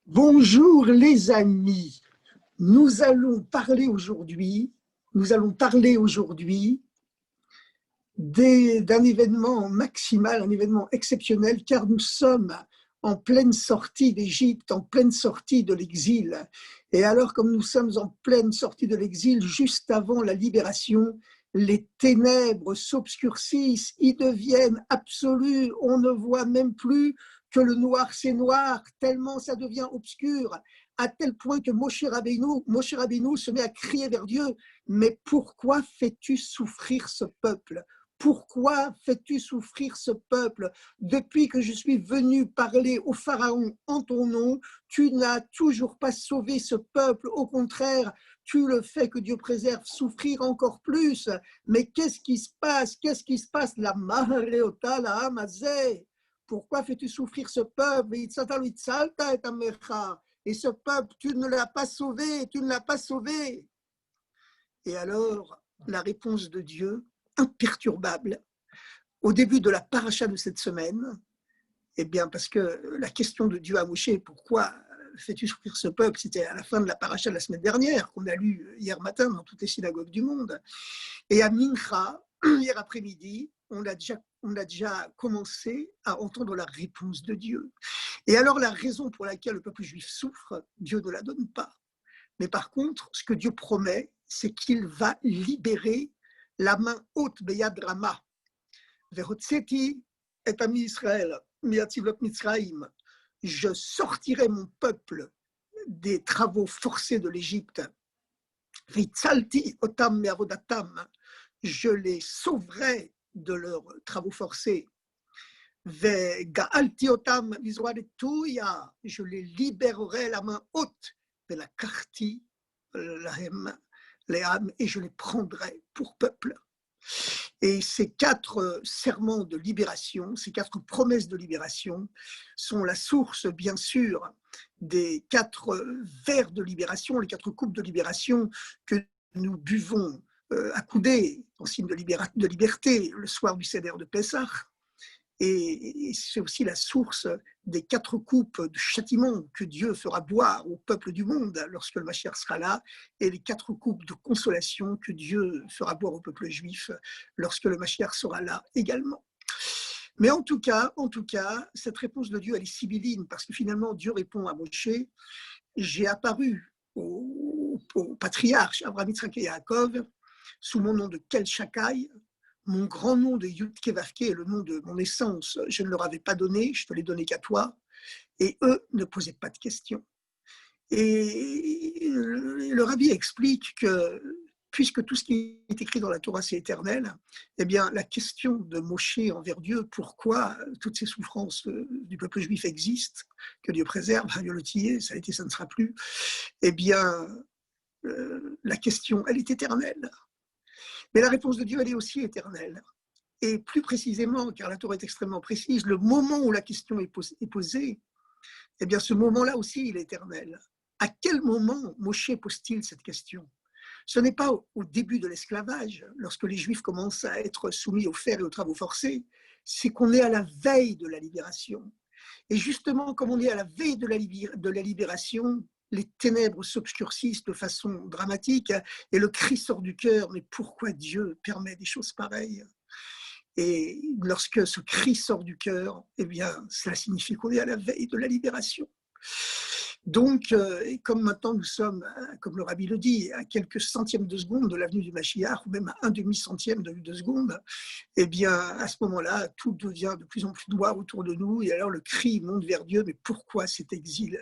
Bonjour les amis, nous allons parler aujourd'hui, d'un événement maximal, un événement exceptionnel, car nous sommes en pleine sortie d'Égypte, en pleine sortie de l'exil. Et alors, comme nous sommes en pleine sortie de l'exil, juste avant la libération, les ténèbres s'obscurcissent, ils deviennent absolus, on ne voit même plus que le noir c'est noir, tellement ça devient obscur, à tel point que Moshe Rabbeinu se met à crier vers Dieu, mais pourquoi fais-tu souffrir ce peuple ? Pourquoi fais-tu souffrir ce peuple? Depuis que je suis venu parler au Pharaon en ton nom, tu n'as toujours pas sauvé ce peuple. Au contraire, tu le fais, que Dieu préserve, souffrir encore plus. Mais qu'est-ce qui se passe? Qu'est-ce qui se passe? La Mahareota, la Hamazé. Pourquoi fais-tu souffrir ce peuple? Et ce peuple, tu ne l'as pas sauvé, tu ne l'as pas sauvé. Et alors, la réponse de Dieu, imperturbable, au début de la paracha de cette semaine, eh bien, parce que la question de Dieu à Moshe, pourquoi fais-tu souffrir ce peuple, c'était à la fin de la paracha de la semaine dernière, qu'on a lu hier matin dans toutes les synagogues du monde. Et à Mincha, hier après-midi, on a déjà commencé à entendre la réponse de Dieu. Et alors, la raison pour laquelle le peuple juif souffre, Dieu ne la donne pas. Mais par contre, ce que Dieu promet, c'est qu'il va libérer la main haute Beyad Rama. Vehotseti et ami Israël, miativlot Mitzraïm. Je sortirai mon peuple des travaux forcés de l'Égypte. Vitzalti otam me'avodatam. Je les sauverai de leurs travaux forcés. Ve'ga'alti otam mizroadetuya. Je les libérerai la main haute. Ve'lakarti lahem le'am. Et je les prendrai pour peuple. Et ces 4 serments de libération, ces 4 promesses de libération sont la source, bien sûr, des 4 verres de libération, les 4 coupes de libération que nous buvons accoudés en signe de liberté le soir du Seder de Pessah. Et c'est aussi la source des 4 coupes de châtiment que Dieu fera boire au peuple du monde lorsque le Mashiach sera là, et les 4 coupes de consolation que Dieu fera boire au peuple juif lorsque le Mashiach sera là également. Mais en tout cas, cette réponse de Dieu, elle est sibylline, parce que finalement, Dieu répond à Moshe, j'ai apparu au patriarche Abraham, Yitzhak et Yaakov sous mon nom de Kel Shakai. Mon grand nom de Yud-Ke Vav-Ke est le nom de mon essence. Je ne leur avais pas donné, je te l'ai donné qu'à toi. Et eux ne posaient pas de questions. Et le rabbi explique que, puisque tout ce qui est écrit dans la Torah, c'est éternel, eh bien, la question de Moshe envers Dieu, pourquoi toutes ces souffrances du peuple juif existent, que Dieu préserve, ça a été, ça ne sera plus, eh bien, la question, elle est éternelle. Mais la réponse de Dieu, elle est aussi éternelle. Et plus précisément, car la Torah est extrêmement précise, le moment où la question est posée, eh bien ce moment-là aussi, il est éternel. À quel moment Moshe pose-t-il cette question? Ce n'est pas au début de l'esclavage, lorsque les Juifs commencent à être soumis aux fers et aux travaux forcés, c'est qu'on est à la veille de la libération. Et justement, comme on est à la veille de la libération, les ténèbres s'obscurcissent de façon dramatique et le cri sort du cœur, mais pourquoi Dieu permet des choses pareilles? Et lorsque ce cri sort du cœur, eh bien, cela signifie qu'on est à la veille de la libération. Donc, comme maintenant nous sommes, comme le rabbi le dit, à quelques centièmes de seconde de l'avenue du Mashiach, ou même à un demi-centième de seconde, eh bien, à ce moment-là, tout devient de plus en plus noir autour de nous, et alors le cri monte vers Dieu, mais pourquoi cet exil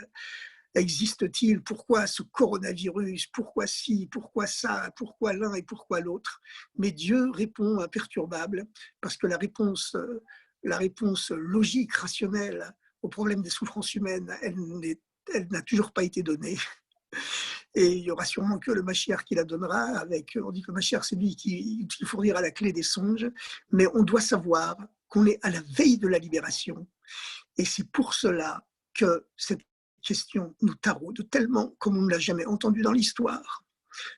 existe-t-il? Pourquoi ce coronavirus? Pourquoi ci? Pourquoi ça? Pourquoi l'un et pourquoi l'autre? Mais Dieu répond imperturbable, parce que la réponse logique, rationnelle au problème des souffrances humaines, elle n'a toujours pas été donnée. Et il n'y aura sûrement que le Mashiach qui la donnera. On dit que le Mashiach, c'est lui qui fournira la clé des songes, mais on doit savoir qu'on est à la veille de la libération. Et c'est pour cela que cette question nous taraude tellement comme on ne l'a jamais entendu dans l'histoire,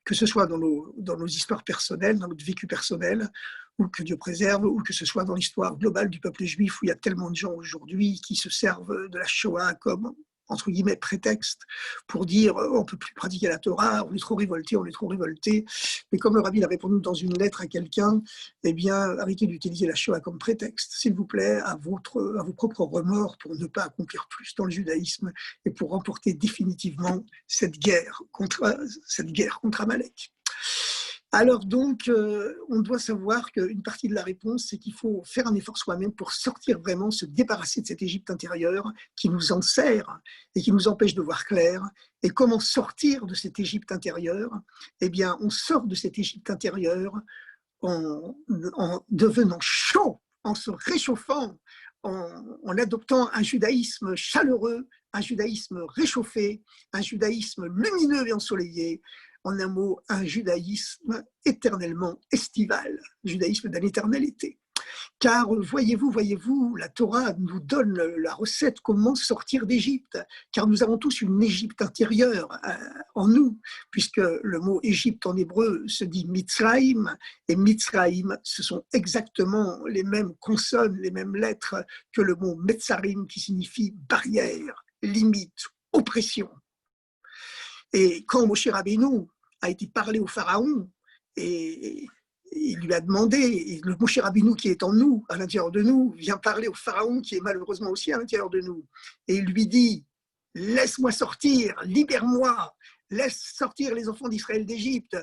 que ce soit dans nos histoires personnelles, dans notre vécu personnel, ou que Dieu préserve, ou que ce soit dans l'histoire globale du peuple juif, où il y a tellement de gens aujourd'hui qui se servent de la Shoah comme entre guillemets, prétexte pour dire on ne peut plus pratiquer la Torah, on est trop révolté, on est trop révolté. Mais comme le rabbi l'a répondu dans une lettre à quelqu'un, eh bien, arrêtez d'utiliser la Shoah comme prétexte, s'il vous plaît, à vos propres remords pour ne pas accomplir plus dans le judaïsme et pour remporter définitivement cette guerre contre Amalek. Alors donc, on doit savoir qu'une partie de la réponse, c'est qu'il faut faire un effort soi-même pour sortir vraiment, se débarrasser de cette Égypte intérieure qui nous enserre et qui nous empêche de voir clair. Et comment sortir de cette Égypte intérieure? Eh bien, on sort de cette Égypte intérieure en devenant chaud, en se réchauffant, en adoptant un judaïsme chaleureux, un judaïsme réchauffé, un judaïsme lumineux et ensoleillé. En un mot, un judaïsme éternellement estival, judaïsme d'un éternel été. Car voyez-vous, la Torah nous donne la recette comment sortir d'Égypte, car nous avons tous une Égypte intérieure en nous, puisque le mot Égypte en hébreu se dit Mitzraïm, et Mitzraïm, ce sont exactement les mêmes consonnes, les mêmes lettres que le mot Metzarim qui signifie barrière, limite, oppression. Et quand Moshe Rabbeinu a été parlé au Pharaon, et il lui a demandé, et le Moshe Rabbeinu qui est en nous, à l'intérieur de nous, vient parler au Pharaon qui est malheureusement aussi à l'intérieur de nous. Et il lui dit, laisse-moi sortir, libère-moi, laisse sortir les enfants d'Israël d'Égypte.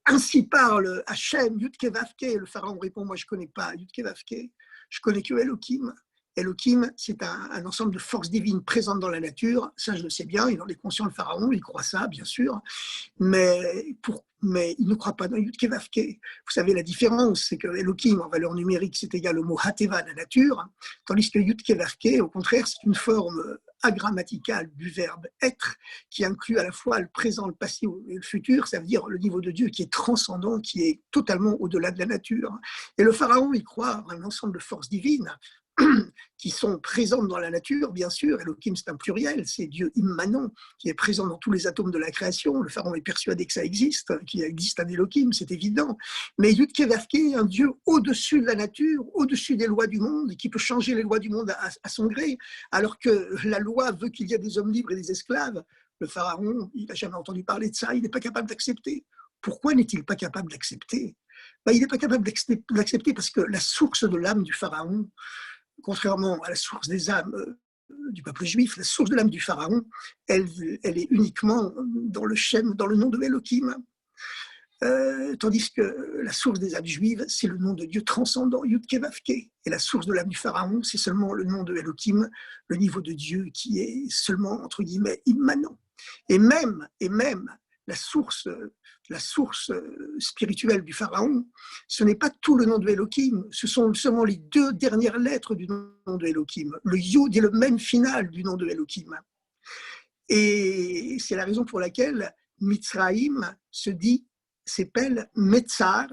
Ainsi parle Hachem, Yudke Vavke. Le Pharaon répond, moi je ne connais pas Yudke Vavke, je connais que Elohim. Elohim, c'est un ensemble de forces divines présentes dans la nature, ça je le sais bien, il en est conscient le Pharaon, il croit ça bien sûr, mais il ne croit pas dans Yudke Vavke. Vous savez la différence, c'est que Elohim en valeur numérique c'est égal au mot Hateva, la nature, tandis que Yudke Vavke, au contraire, c'est une forme agrammaticale du verbe être, qui inclut à la fois le présent, le passé et le futur, ça veut dire le niveau de Dieu qui est transcendant, qui est totalement au-delà de la nature. Et le Pharaon, il croit à un ensemble de forces divines qui sont présentes dans la nature, bien sûr. Elohim, c'est un pluriel, c'est Dieu immanent, qui est présent dans tous les atomes de la création. Le Pharaon est persuadé que ça existe, qu'il existe un Elohim, c'est évident. Mais Yudke Vavke est un Dieu au-dessus de la nature, au-dessus des lois du monde, et qui peut changer les lois du monde à son gré, alors que la loi veut qu'il y ait des hommes libres et des esclaves. Le Pharaon, il n'a jamais entendu parler de ça, il n'est pas capable d'accepter. Pourquoi n'est-il pas capable d'accepter? Il n'est pas capable d'accepter parce que la source de l'âme du Pharaon, contrairement à la source des âmes du peuple juif, la source de l'âme du Pharaon, elle est uniquement dans le Shem, dans le nom de Elohim. Tandis que la source des âmes juives, c'est le nom de Dieu transcendant, Yudke Vavke. Et la source de l'âme du Pharaon, c'est seulement le nom de Elohim, le niveau de Dieu qui est seulement, entre guillemets, immanent. Et même la source spirituelle du Pharaon, ce n'est pas tout le nom de Elohim, ce sont seulement les deux dernières lettres du nom de Elohim. Le Yud est le même final du nom de Elohim. Et c'est la raison pour laquelle Mitzraïm s'appelle Metzar,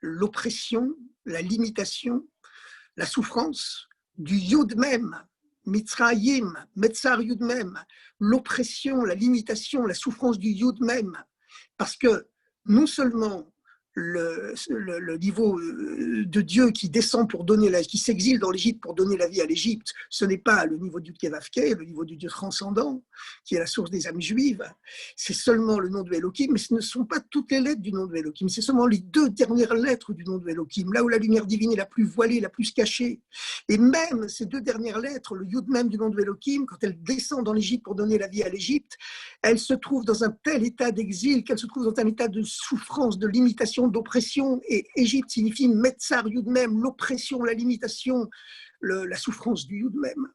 l'oppression, la limitation, la souffrance du Yud même. Mitzrayim, Metzar Yud même, l'oppression, la limitation, la souffrance du Yud même. Parce que non seulement le niveau de Dieu qui descend pour donner qui s'exile dans l'Égypte pour donner la vie à l'Égypte, ce n'est pas le niveau du Yudke Vavke, le niveau du Dieu transcendant, qui est la source des âmes juives. C'est seulement le nom de Elohim, mais ce ne sont pas toutes les lettres du nom de Elohim, c'est seulement les deux dernières lettres du nom de Elohim, là où la lumière divine est la plus voilée, la plus cachée. Et même ces deux dernières lettres, le Yud même du nom de Elohim, quand elle descend dans l'Égypte pour donner la vie à l'Égypte, elle se trouve dans un tel état d'exil qu'elle se trouve dans un état de souffrance, de limitation, d'oppression, et Égypte signifie Metzar Yud même, l'oppression, la limitation, la souffrance du Yud même.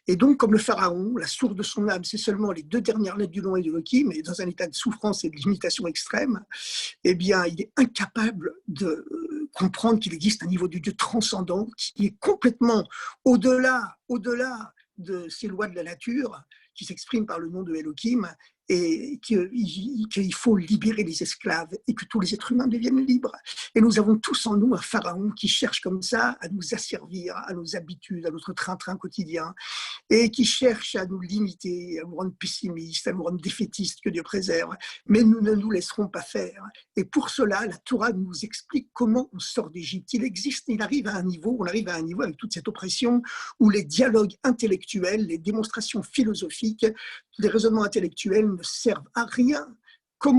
Et donc, comme le Pharaon, la source de son âme, c'est seulement les deux dernières lettres du nom d'Elohim, et dans un état de souffrance et de limitation extrême, eh bien, il est incapable de comprendre qu'il existe un niveau du Dieu transcendant qui est complètement au-delà de ces lois de la nature, qui s'expriment par le nom de Elohim, et qu'il faut libérer les esclaves et que tous les êtres humains deviennent libres. Et nous avons tous en nous un pharaon qui cherche comme ça à nous asservir à nos habitudes, à notre train-train quotidien, et qui cherche à nous limiter, à nous rendre pessimistes, à nous rendre défaitistes, que Dieu préserve. Mais nous ne nous laisserons pas faire. Et pour cela, la Torah nous explique comment on sort d'Égypte. On arrive à un niveau avec toute cette oppression où les dialogues intellectuels, les démonstrations philosophiques, les raisonnements intellectuels ne servent à rien. Quand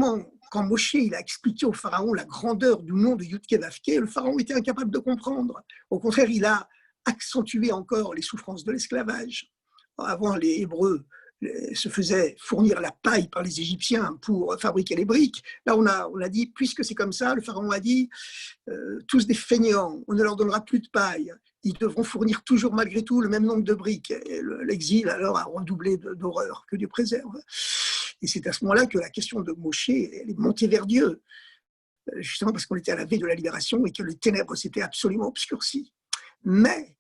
Moshe il a expliqué au pharaon la grandeur du nom de Yudke Vavke, le pharaon était incapable de comprendre. Au contraire, il a accentué encore les souffrances de l'esclavage. Avant, les Hébreux se faisaient fournir la paille par les Égyptiens pour fabriquer les briques. Là, on a dit, puisque c'est comme ça, le pharaon a dit, tous des feignants, on ne leur donnera plus de paille. Ils devront fournir toujours malgré tout le même nombre de briques. Et l'exil, alors, a redoublé d'horreur, que Dieu préserve. Et c'est à ce moment-là que la question de Moshe, elle est montée vers Dieu, justement parce qu'on était à la veille de la libération et que les ténèbres s'étaient absolument obscurcies. Mais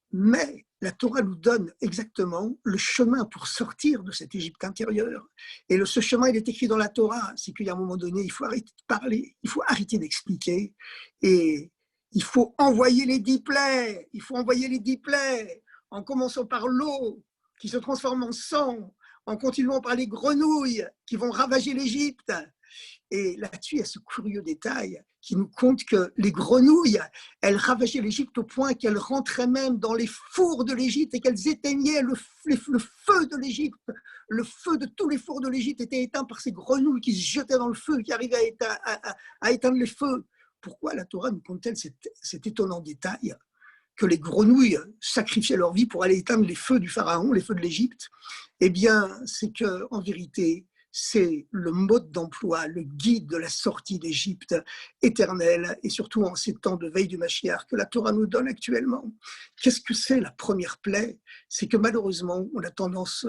la Torah nous donne exactement le chemin pour sortir de cette Égypte intérieure. Et ce chemin, il est écrit dans la Torah. C'est qu'à un moment donné, il faut arrêter de parler, il faut arrêter d'expliquer. Et il faut envoyer les 10 plaies. Il faut envoyer les 10 plaies, en commençant par l'eau qui se transforme en sang, en continuant par les grenouilles qui vont ravager l'Égypte. Et là-dessus, il y a ce curieux détail qui nous compte que les grenouilles, elles ravageaient l'Égypte au point qu'elles rentraient même dans les fours de l'Égypte et qu'elles éteignaient le feu de l'Égypte. Le feu de tous les fours de l'Égypte était éteint par ces grenouilles qui se jetaient dans le feu, qui arrivaient à éteindre les feux. Pourquoi la Torah nous compte-t-elle cet étonnant détail que les grenouilles sacrifiaient leur vie pour aller éteindre les feux du Pharaon, les feux de l'Égypte? Eh bien, c'est qu'en vérité, c'est le mode d'emploi, le guide de la sortie d'Égypte éternelle, et surtout en ces temps de veille du Mashiach que la Torah nous donne actuellement. Qu'est-ce que c'est la première plaie? C'est que malheureusement, on a tendance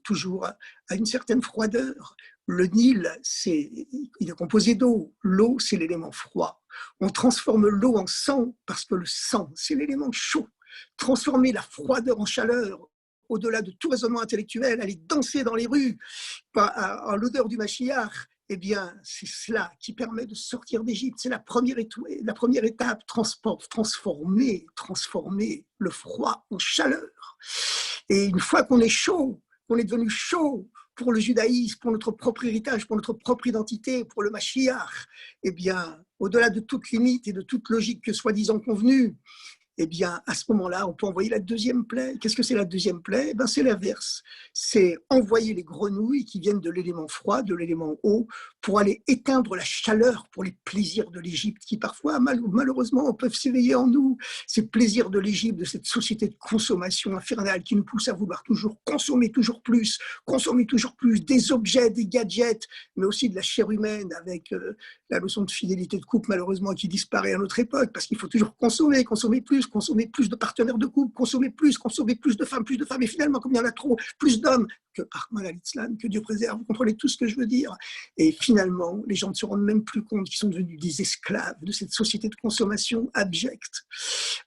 toujours à une certaine froideur. Le Nil, il est composé d'eau. L'eau, c'est l'élément froid. On transforme l'eau en sang parce que le sang, c'est l'élément chaud. Transformer la froideur en chaleur, au-delà de tout raisonnement intellectuel, aller danser dans les rues à l'odeur du Mashiach, eh bien, c'est cela qui permet de sortir d'Égypte. C'est la première étape, transformer le froid en chaleur. Et une fois qu'on est chaud, qu'on est devenu chaud pour le judaïsme, pour notre propre héritage, pour notre propre identité, pour le Mashiach, eh bien, au-delà de toute limite et de toute logique que soi-disant convenue, eh bien, à ce moment-là, on peut envoyer la deuxième plaie. Qu'est-ce que c'est la deuxième plaie? Ben, c'est l'inverse. C'est envoyer les grenouilles qui viennent de l'élément froid, de l'élément eau, pour aller éteindre la chaleur pour les plaisirs de l'Égypte, qui parfois, malheureusement, peuvent s'éveiller en nous. Ces plaisirs de l'Égypte, de cette société de consommation infernale qui nous pousse à vouloir toujours consommer toujours plus, des objets, des gadgets, mais aussi de la chair humaine, avec la notion de fidélité de couple, malheureusement, qui disparaît à notre époque, parce qu'il faut toujours consommer plus de partenaires de couple, consommer plus de femmes, et finalement, comme il y en a trop, plus d'hommes, que Rahman al-Islam, que Dieu préserve, vous comprenez tout ce que je veux dire. Et finalement, les gens ne se rendent même plus compte qu'ils sont devenus des esclaves de cette société de consommation abjecte.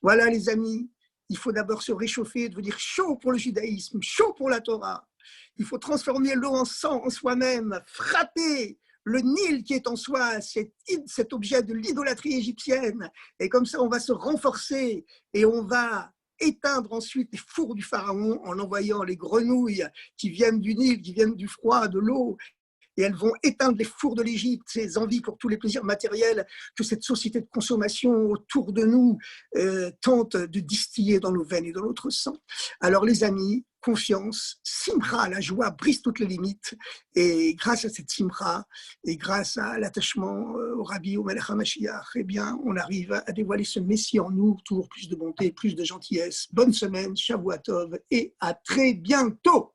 Voilà, les amis, il faut d'abord se réchauffer, devenir chaud pour le judaïsme, chaud pour la Torah. Il faut transformer l'eau en sang en soi-même, frapper le Nil qui est en soi, cet objet de l'idolâtrie égyptienne. Et comme ça, on va se renforcer et on va éteindre ensuite les fours du Pharaon en envoyant les grenouilles qui viennent du Nil, qui viennent du froid, de l'eau. Et elles vont éteindre les fours de l'Égypte, ces envies pour tous les plaisirs matériels que cette société de consommation autour de nous tente de distiller dans nos veines et dans notre sang. Alors les amis, confiance, simra, la joie brise toutes les limites. Et grâce à cette simra et grâce à l'attachement au Rabbi, au Melech HaMashiach, eh bien, on arrive à dévoiler ce Messie en nous, toujours plus de bonté, plus de gentillesse. Bonne semaine, Shavua Tov et à très bientôt.